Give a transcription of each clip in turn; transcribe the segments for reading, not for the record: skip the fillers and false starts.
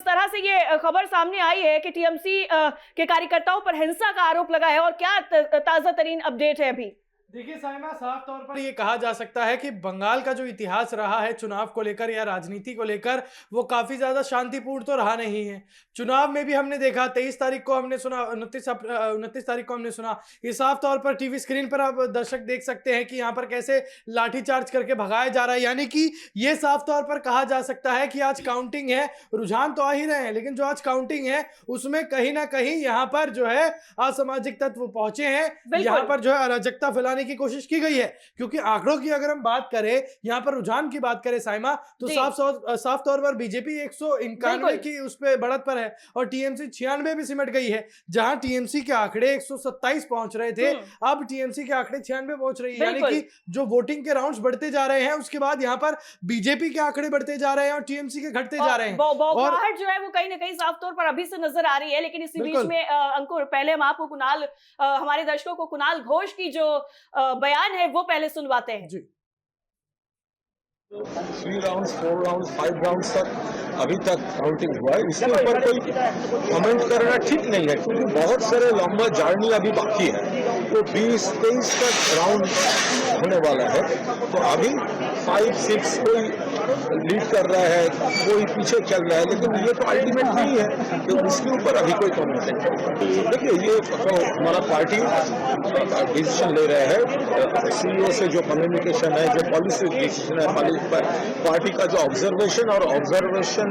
तरह से ये खबर सामने आई है कि टीएमसी के कार्यकर्ताओं पर हिंसा का आरोप लगा है, और क्या ताजा तरीन अपडेट है अभी? देखिए साइमा, साफ तौर पर ये कहा जा सकता है कि बंगाल का जो इतिहास रहा है चुनाव को लेकर या राजनीति को लेकर, वो काफी ज्यादा शांतिपूर्ण तो रहा नहीं है। चुनाव में भी हमने देखा, 23 तारीख को हमने सुना, 29 तारीख को हमने सुना। ये साफ तौर पर टीवी स्क्रीन पर आप दर्शक देख सकते हैं कि यहाँ पर कैसे लाठीचार्ज करके भगाया जा रहा है। यानी कि ये साफ तौर पर कहा जा सकता है कि आज काउंटिंग है, रुझान तो आ ही रहे हैं, लेकिन जो आज काउंटिंग है उसमें कहीं ना कहीं यहाँ पर जो है असामाजिक तत्व पहुंचे हैं, यहाँ पर जो है अराजकता फैलाने की कोशिश की गई है। क्योंकि आंकड़ों की अगर हम बात करें, यहाँ पर रुझान की बात करें साइमा, तो साफ तौर पर बीजेपी 191 की उस पे बढ़त पर है और टीएमसी 96 भी सिमट गई है। जहां टीएमसी के आंकड़े 127 पहुंच रहे थे, अब टीएमसी के आंकड़े 96 पहुंच रही है। यानी कि जो वोटिंग के राउंड्स बढ़ते जा रहे हैं, उसके बाद यहाँ पर बीजेपी के आंकड़े बढ़ते जा रहे हैं और टीएमसी के घटते जा रहे हैं। और जो है वो कहीं ना कहीं साफ तौर पर अभी से नजर आ रही है। लेकिन इसी बीच में अंकुर, पहले हम आपको कुणाल, हमारे दर्शकों को कुणाल घोष की जो बयान है वो पहले सुनवाते हैं जी। 3 राउंड्स, 4 राउंड्स, 5 राउंड्स तक अभी तक काउंटिंग हुआ है। इसके ऊपर कोई कमेंट करना ठीक नहीं है, क्योंकि बहुत सारे लंबा जर्नी अभी बाकी है। तो 20-23 तक राउंड होने वाला है। तो अभी 5-6 कोई लीड कर रहा है, कोई पीछे चल रहा है, लेकिन ये तो अल्टीमेट नहीं है कि इसके ऊपर अभी कोई कमेंट नहीं। देखिए, ये तो हमारा पार्टी डिसीजन ले रहे हैं। सीईओ से जो कम्युनिकेशन है, जो पॉलिसी डिसीजन है, पार्टी का जो ऑब्जर्वेशन और ऑब्जर्वेशन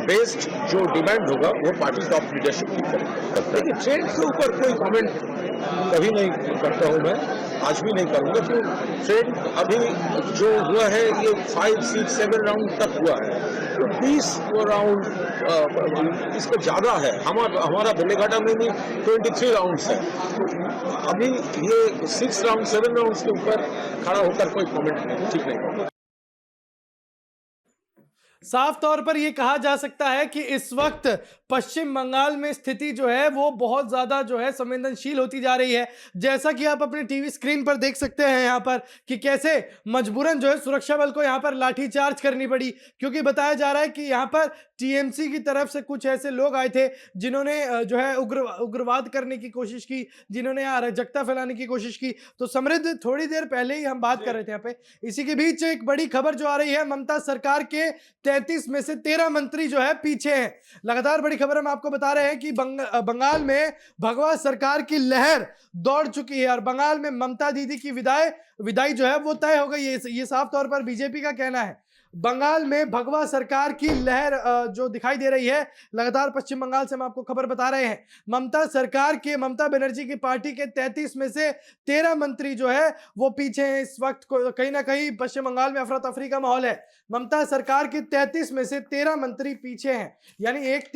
बेस्ड जो डिमांड होगा वो पार्टी टॉप लीडरशिप की करेगी। लेकिन ट्रेड के ऊपर कोई कमेंट कभी नहीं करता हूं मैं, आज भी नहीं करूंगा। क्योंकि ट्रेड अभी जो हुआ है ये 5, 6, 7 राउंड तक हुआ है, तो 20 राउंड इसको ज्यादा है। हमारा बेलेघाटा में भी 23 राउंड्स है। तो अभी ये 6 राउंड, 7 राउंड के ऊपर खड़ा होकर कोई कमेंट ठीक नहीं। साफ तौर पर यह कहा जा सकता है कि इस वक्त पश्चिम बंगाल में स्थिति जो है वो बहुत ज्यादा जो है संवेदनशील होती जा रही है। जैसा कि आप अपने टीवी स्क्रीन पर देख सकते हैं यहाँ पर कि कैसे मजबूरन जो है सुरक्षा बल को यहाँ पर लाठीचार्ज करनी पड़ी, क्योंकि बताया जा रहा है कि यहाँ पर टीएमसी की तरफ से कुछ ऐसे लोग आए थे जिन्होंने जो है उग्रवाद करने की कोशिश की, जिन्होंने अराजकता फैलाने की कोशिश की। तो समृद्ध, थोड़ी देर पहले ही हम बात कर रहे थे यहाँ पे, इसी के बीच एक बड़ी खबर जो आ रही है, ममता सरकार के 33 में से 13 मंत्री जो है पीछे हैं। लगातार बड़ी खबर हम आपको बता रहे हैं कि बंगाल में भगवा सरकार की लहर दौड़ चुकी है और बंगाल में ममता दीदी की विदाई जो है वो तय हो गई है। ये साफ तौर पर बीजेपी का कहना है। बंगाल में भगवा सरकार की लहर जो दिखाई दे रही है, लगातार पश्चिम बंगाल से हम आपको खबर बता रहे हैं। ममता बनर्जी की पार्टी के 33 में से 13 मंत्री जो है वो पीछे हैं। इस वक्त कहीं ना कहीं पश्चिम बंगाल में अफरा तफरी का माहौल है। ममता सरकार के 33 में से 13 मंत्री पीछे हैं, यानी एक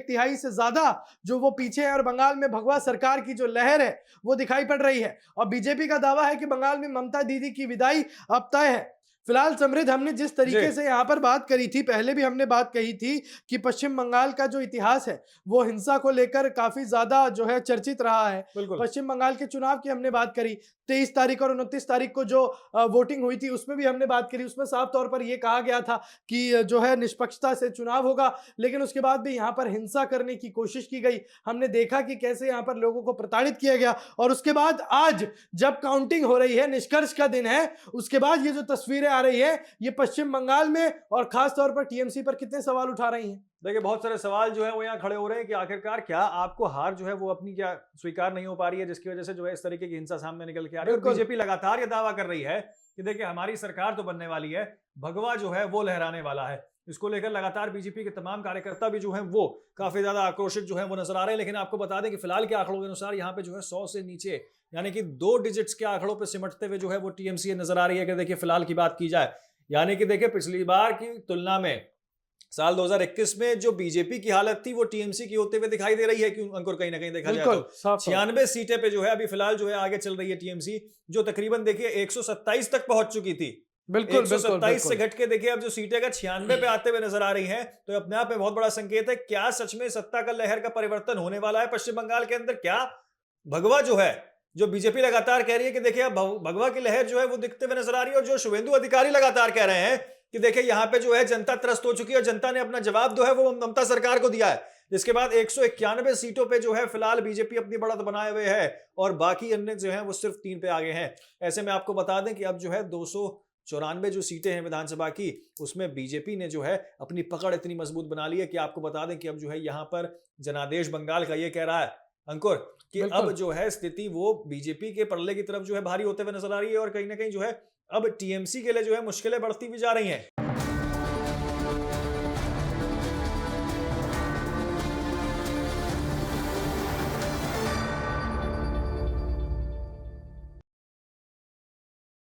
तिहाई से ज्यादा जो वो पीछे हैं। और बंगाल में भगवा सरकार की जो लहर है वो दिखाई पड़ रही है और बीजेपी का दावा है कि बंगाल में ममता दीदी की विदाई अब तय है। फिलहाल समृद्ध, हमने जिस तरीके से यहाँ पर बात करी थी, पहले भी हमने बात कही थी कि पश्चिम बंगाल का जो इतिहास है वो हिंसा को लेकर काफी ज्यादा जो है चर्चित रहा है। पश्चिम बंगाल के चुनाव की हमने बात करी, 23 तारीख और 29 तारीख को जो वोटिंग हुई थी उसमें भी हमने बात करी। उसमें साफ तौर पर यह कहा गया था कि जो है निष्पक्षता से चुनाव होगा, लेकिन उसके बाद भी यहाँ पर हिंसा करने की कोशिश की गई। हमने देखा कि कैसे यहाँ पर लोगों को प्रताड़ित किया गया। और उसके बाद आज जब काउंटिंग हो रही है, निष्कर्ष का दिन है, उसके बाद ये जो तस्वीरें आ रही है ये पश्चिम बंगाल में और खास तौर पर टीएमसी पर कितने सवाल उठा रही हैं। देखिए, बहुत सारे सवाल जो है वो यहाँ खड़े हो रहे हैं कि आखिरकार क्या आपको हार जो है वो अपनी क्या स्वीकार नहीं हो पा रही है, जिसकी वजह से जो है इस तरीके की हिंसा सामने निकल के आ रही है। बीजेपी लगातार ये दावा कर रही है कि देखिए हमारी सरकार तो बनने वाली है, भगवा जो है वो लहराने वाला है। इसको लेकर लगातार बीजेपी के तमाम कार्यकर्ता भी जो हैं वो काफी ज्यादा आक्रोशित जो है वो नजर आ रहे हैं। लेकिन आपको बता दें कि फिलहाल के आंकड़ों के अनुसार यहाँ पे जो है 100 से नीचे, यानी कि 2 डिजिट्स के आंकड़ों पर सिमटते हुए जो है वो टीएमसी नजर आ रही है। कि देखिए फिलहाल की बात की जाए, यानी कि देखिए पिछली बार की तुलना में साल 2021 में जो बीजेपी की हालत थी वो टीएमसी की होते हुए दिखाई दे रही है। क्यों अंकुर, कहीं ना कहीं देखा जाए तो 96 सीटें पे जो है अभी फिलहाल जो है आगे चल रही है टीएमसी, जो तकरीबन देखिए 127 तक पहुंच चुकी थी। 127 से घट के देखिए अब जो सीटें का 96 पे आते हुए नजर आ रही हैं, तो अपने आप में बहुत बड़ा संकेत है। क्या सच में सत्ता का लहर का परिवर्तन होने वाला है पश्चिम बंगाल के अंदर? क्या भगवा जो है, जो बीजेपी लगातार कह रही है कि देखिए अब भगवा की लहर जो है वो दिखते हुए नजर आ रही है, और जो शुभेंदु अधिकारी लगातार कह रहे हैं कि देखिए यहाँ पे जो है जनता त्रस्त हो चुकी है और जनता ने अपना जवाब जो है वो ममता सरकार को दिया है, जिसके बाद 191 सीटों पे जो है फिलहाल बीजेपी अपनी बढ़त बनाए हुए है और बाकी अन्य जो है वो सिर्फ 3 पे आगे हैं। ऐसे में आपको बता दें कि अब जो है 294 जो सीटें हैं विधानसभा की, उसमें बीजेपी ने जो है अपनी पकड़ इतनी मजबूत बना ली है कि आपको बता दें कि अब जो है यहाँ पर जनादेश बंगाल का ये कह रहा है अंकुर कि अब जो है स्थिति वो बीजेपी के पल्ले की तरफ जो है भारी होते हुए नजर आ रही है और कहीं ना कहीं जो है अब टीएमसी के लिए जो है मुश्किलें बढ़ती भी जा रही हैं।